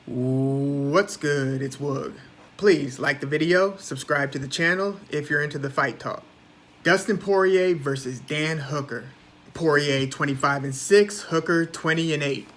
What's good? It's Woog. Please like the video, subscribe to the channel if you're into the fight talk. Dustin Poirier versus Dan Hooker. Poirier 25-6, Hooker 20-8.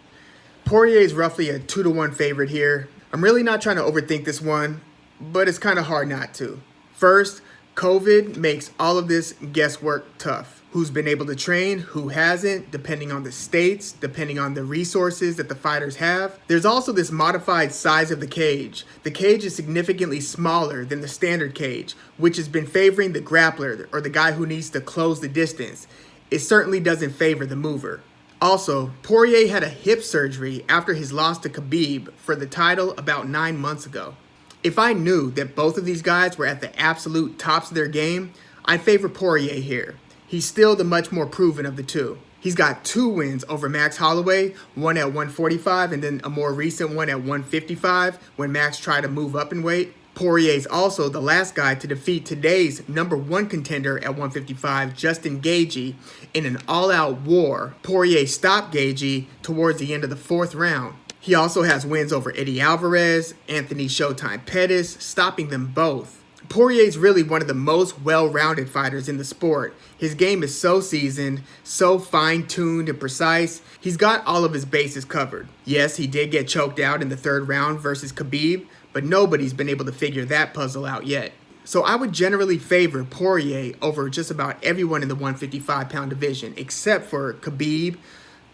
Poirier is roughly a 2-1 favorite here. I'm really not trying to overthink this one, but it's kind of hard not to. First, COVID makes all of this guesswork tough. Who's been able to train, who hasn't, depending on the states, depending on the resources that the fighters have. There's also this modified size of the cage. The cage is significantly smaller than the standard cage, which has been favoring the grappler or the guy who needs to close the distance. It certainly doesn't favor the mover. Also, Poirier had a hip surgery after his loss to Khabib for the title about 9 months ago. If I knew that both of these guys were at the absolute tops of their game, I'd favor Poirier here. He's still the much more proven of the two. He's got 2 wins over Max Holloway, one at 145 and then a more recent one at 155 when Max tried to move up in weight. Poirier's also the last guy to defeat today's #1 contender at 155, Justin Gaethje, in an all-out war. Poirier stopped Gaethje towards the end of the 4th round. He also has wins over Eddie Alvarez, Anthony Showtime Pettis, stopping them both. Poirier's really one of the most well-rounded fighters in the sport. His game is so seasoned, so fine-tuned and precise. He's got all of his bases covered. Yes, he did get choked out in the 3rd round versus Khabib, but nobody's been able to figure that puzzle out yet. So I would generally favor Poirier over just about everyone in the 155-pound division, except for Khabib,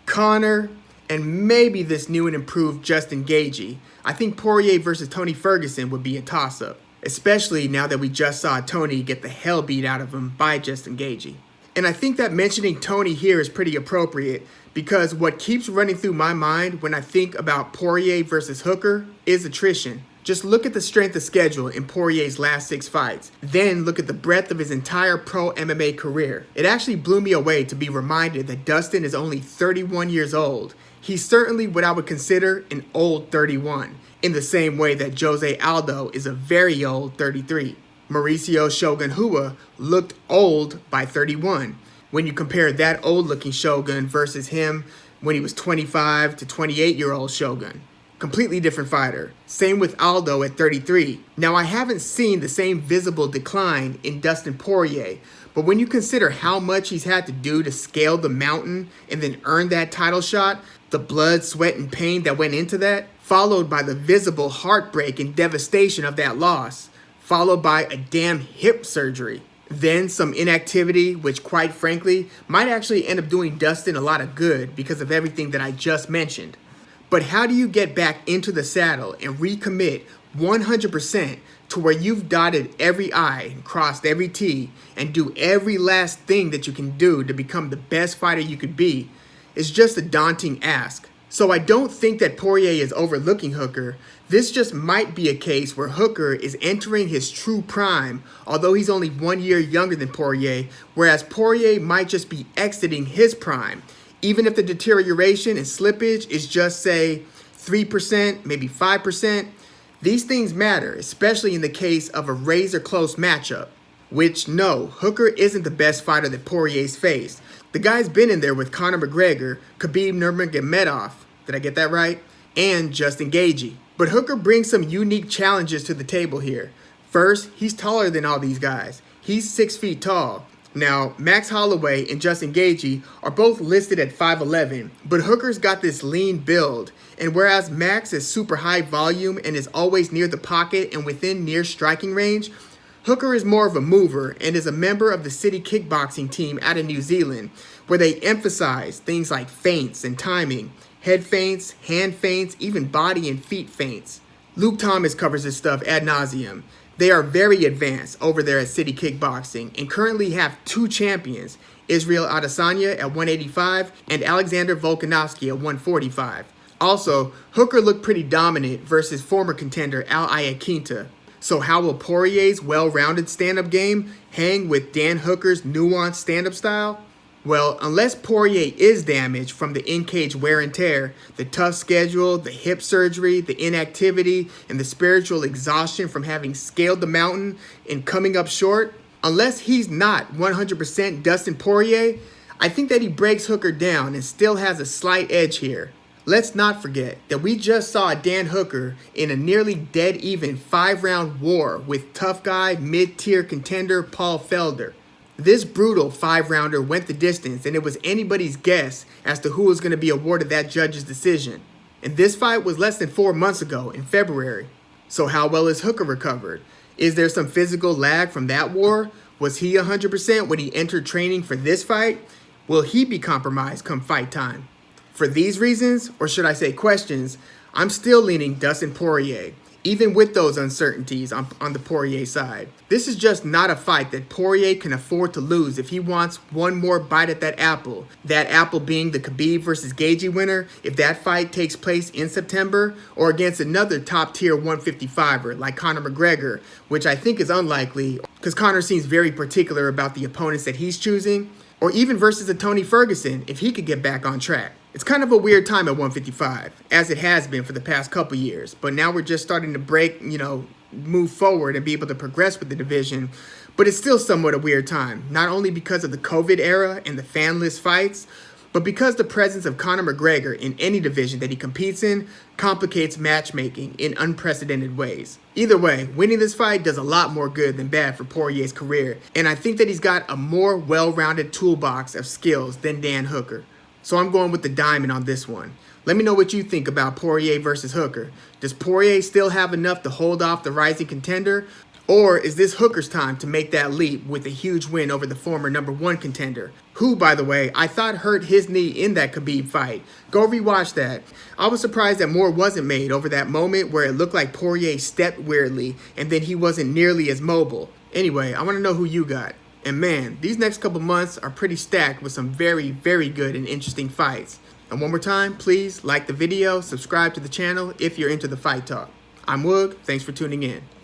Conor, and maybe this new and improved Justin Gaethje. I think Poirier versus Tony Ferguson would be a toss-up, especially now that we just saw Tony get the hell beat out of him by Justin Gaethje. And I think that mentioning Tony here is pretty appropriate because what keeps running through my mind when I think about Poirier versus Hooker is attrition. Just look at the strength of schedule in Poirier's last 6 fights. Then look at the breadth of his entire pro MMA career. It actually blew me away to be reminded that Dustin is only 31 years old. He's certainly what I would consider an old 31, in the same way that Jose Aldo is a very old 33. Mauricio Shogun Rua looked old by 31. When you compare that old-looking Shogun versus him when he was 25 to 28-year-old Shogun. Completely different fighter. Same with Aldo at 33. Now, I haven't seen the same visible decline in Dustin Poirier, but when you consider how much he's had to do to scale the mountain and then earn that title shot, the blood, sweat, and pain that went into that, followed by the visible heartbreak and devastation of that loss, followed by a damn hip surgery, then some inactivity, which quite frankly might actually end up doing Dustin a lot of good because of everything that I just mentioned. But how do you get back into the saddle and recommit 100% to where you've dotted every I and crossed every T and do every last thing that you can do to become the best fighter you could be? Is just a daunting ask. So I don't think that Poirier is overlooking Hooker. This just might be a case where Hooker is entering his true prime, although he's only 1 year younger than Poirier, whereas Poirier might just be exiting his prime. Even if the deterioration and slippage is just, say, 3%, maybe 5%, these things matter, especially in the case of a razor-close matchup. Which, no, Hooker isn't the best fighter that Poirier's faced. The guy's been in there with Conor McGregor, Khabib Nurmagomedov, did I get that right? And Justin Gaethje. But Hooker brings some unique challenges to the table here. First, he's taller than all these guys. He's 6 feet tall. Now, Max Holloway and Justin Gaethje are both listed at 5'11", but Hooker's got this lean build. And whereas Max is super high volume and is always near the pocket and within near striking range, Hooker is more of a mover and is a member of the city kickboxing team out of New Zealand, where they emphasize things like feints and timing, head feints, hand feints, even body and feet feints. Luke Thomas covers this stuff ad nauseum. They are very advanced over there at City Kickboxing and currently have 2 champions, Israel Adesanya at 185 and Alexander Volkanovski at 145. Also, Hooker looked pretty dominant versus former contender Al Iaquinta. So how will Poirier's well-rounded stand-up game hang with Dan Hooker's nuanced stand-up style? Well, unless Poirier is damaged from the in-cage wear and tear, the tough schedule, the hip surgery, the inactivity, and the spiritual exhaustion from having scaled the mountain and coming up short, unless he's not 100% Dustin Poirier, I think that he breaks Hooker down and still has a slight edge here. let's not forget that we just saw Dan Hooker in a nearly dead-even 5-round war with tough guy, mid-tier contender Paul Felder. This brutal 5-rounder went the distance, and it was anybody's guess as to who was going to be awarded that judge's decision. And this fight was less than 4 months ago, in February. So how well is Hooker recovered? Is there some physical lag from that war? Was he 100% when he entered training for this fight? Will he be compromised come fight time? For these reasons, or should I say questions, I'm still leaning Dustin Poirier, even with those uncertainties on the Poirier side. This is just not a fight that Poirier can afford to lose if he wants one more bite at that apple being the Khabib versus Gaethje winner if that fight takes place in September, or against another top tier 155er like Conor McGregor, which I think is unlikely because Conor seems very particular about the opponents that he's choosing, or even versus a Tony Ferguson if he could get back on track. It's kind of a weird time at 155, as it has been for the past couple years, but now we're just starting to break, move forward and be able to progress with the division, but it's still somewhat a weird time, not only because of the COVID era and the fanless fights, but because the presence of Conor McGregor in any division that he competes in complicates matchmaking in unprecedented ways. Either way, winning this fight does a lot more good than bad for Poirier's career, and I think that he's got a more well-rounded toolbox of skills than Dan Hooker. So I'm going with the diamond on this one. Let me know what you think about Poirier versus Hooker. Does Poirier still have enough to hold off the rising contender? Or is this Hooker's time to make that leap with a huge win over the former #1 contender? Who, by the way, I thought hurt his knee in that Khabib fight. Go rewatch that. I was surprised that more wasn't made over that moment where it looked like Poirier stepped weirdly and then he wasn't nearly as mobile. Anyway, I want to know who you got. And man, these next couple months are pretty stacked with some very, very good and interesting fights. And one more time, please like the video, subscribe to the channel if you're into the fight talk. I'm Woog, thanks for tuning in.